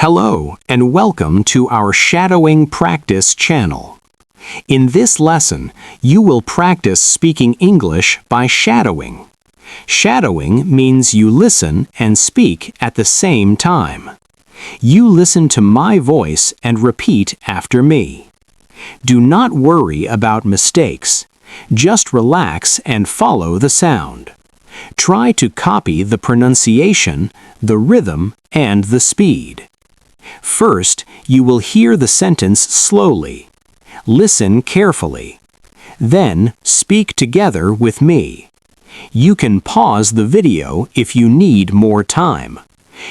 Hello and welcome to our Shadowing Practice channel. In this lesson, you will practice speaking English by shadowing. Shadowing means you listen and speak at the same time. You listen to my voice and repeat after me. Do not worry about mistakes. Just relax and follow the sound. Try to copy the pronunciation, the rhythm, and the speed. First, you will hear the sentence slowly. Listen carefully. Then, speak together with me. You can pause the video if you need more time.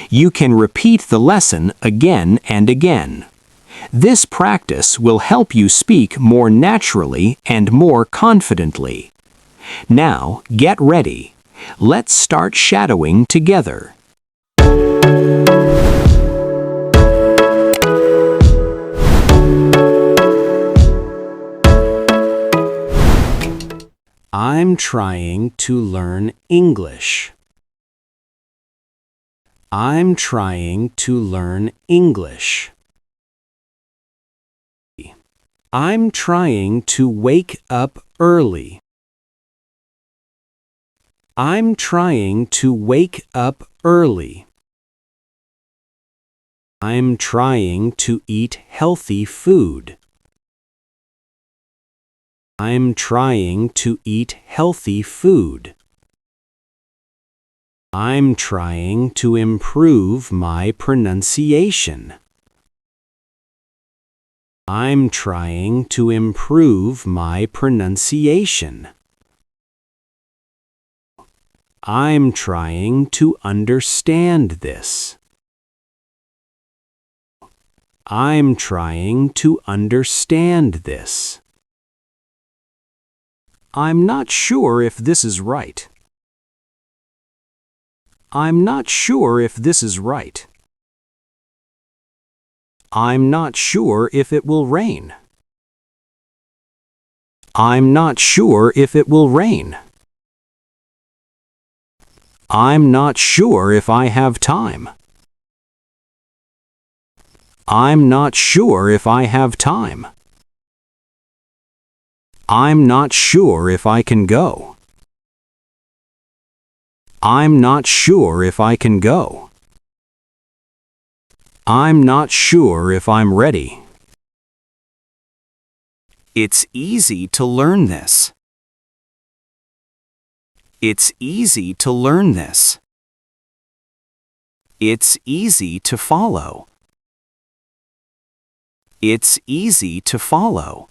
You can repeat the lesson again and again. This practice will help you speak more naturally and more confidently. Now, get ready. Let's start shadowing together. I'm trying to learn English. I'm trying to learn English. I'm trying to wake up early. I'm trying to wake up early. I'm trying to eat healthy food. I'm trying to eat healthy food. I'm trying to improve my pronunciation. I'm trying to improve my pronunciation. I'm trying to understand this. I'm trying to understand this. I'm not sure if this is right. I'm not sure if this is right. I'm not sure if it will rain. I'm not sure if it will rain. I'm not sure if I have time. I'm not sure if I have time. I'm not sure if I can go. I'm not sure if I can go. I'm not sure if I'm ready. It's easy to learn this. It's easy to learn this. It's easy to follow. It's easy to follow.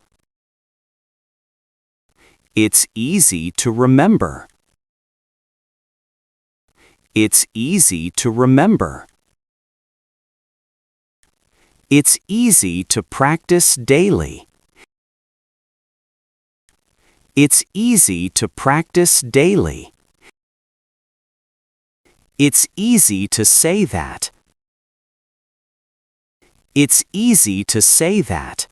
It's easy to remember. It's easy to remember. It's easy to practice daily. It's easy to practice daily. It's easy to say that. It's easy to say that.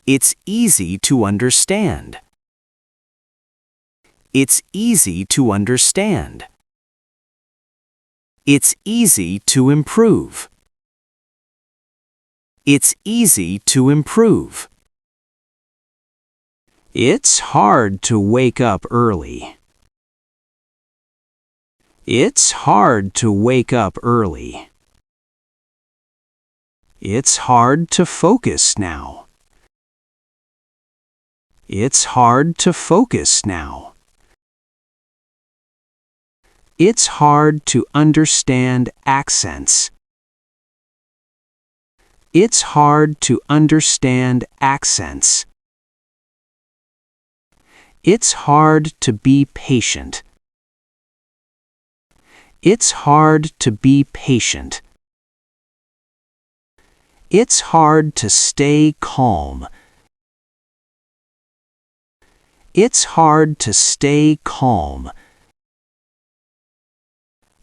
It's easy to understand. It's easy to understand. It's easy to improve. It's easy to improve. It's hard to wake up early. It's hard to wake up early. It's hard to focus now. It's hard to focus now. It's hard to understand accents. It's hard to understand accents. It's hard to be patient. It's hard to be patient. It's hard to stay calm. It's hard to stay calm.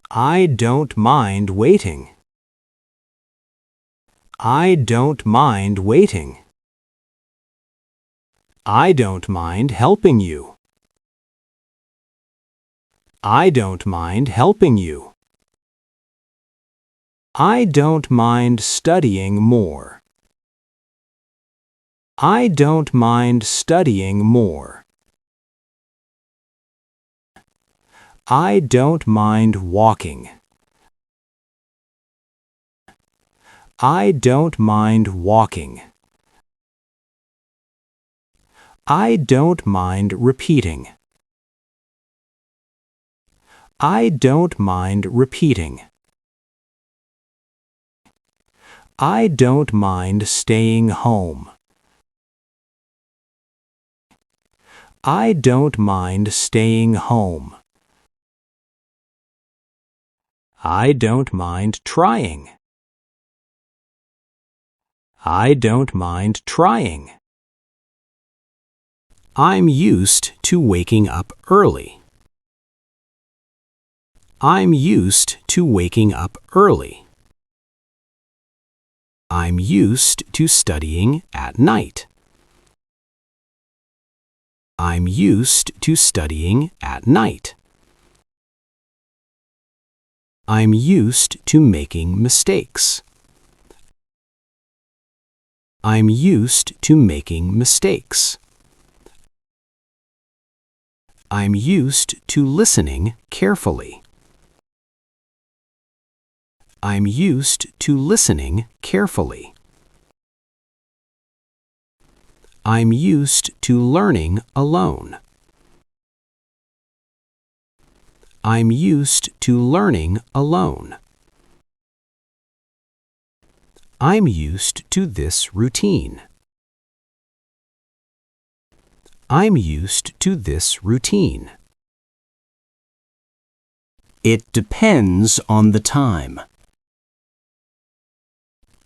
I don't mind waiting. I don't mind waiting. I don't mind helping you. I don't mind helping you. I don't mind studying more. I don't mind studying more. I don't mind walking. I don't mind walking. I don't mind repeating. I don't mind repeating. I don't mind staying home. I don't mind staying home. I don't mind trying. I don't mind trying. I'm used to waking up early. I'm used to waking up early. I'm used to studying at night. I'm used to studying at night. I'm used to making mistakes. I'm used to making mistakes. I'm used to listening carefully. I'm used to listening carefully. I'm used to learning alone. I'm used to learning alone. I'm used to this routine. I'm used to this routine. It depends on the time.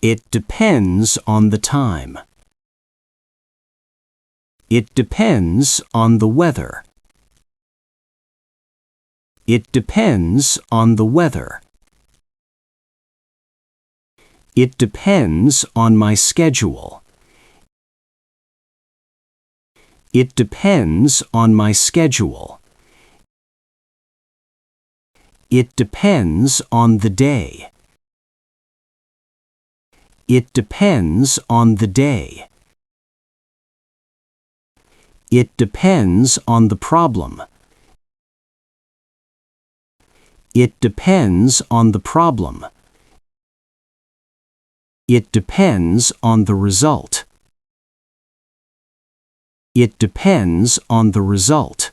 It depends on the time. It depends on the weather. It depends on the weather. It depends on my schedule. It depends on my schedule. It depends on the day. It depends on the day. It depends on the problem. It depends on the problem. It depends on the result. It depends on the result.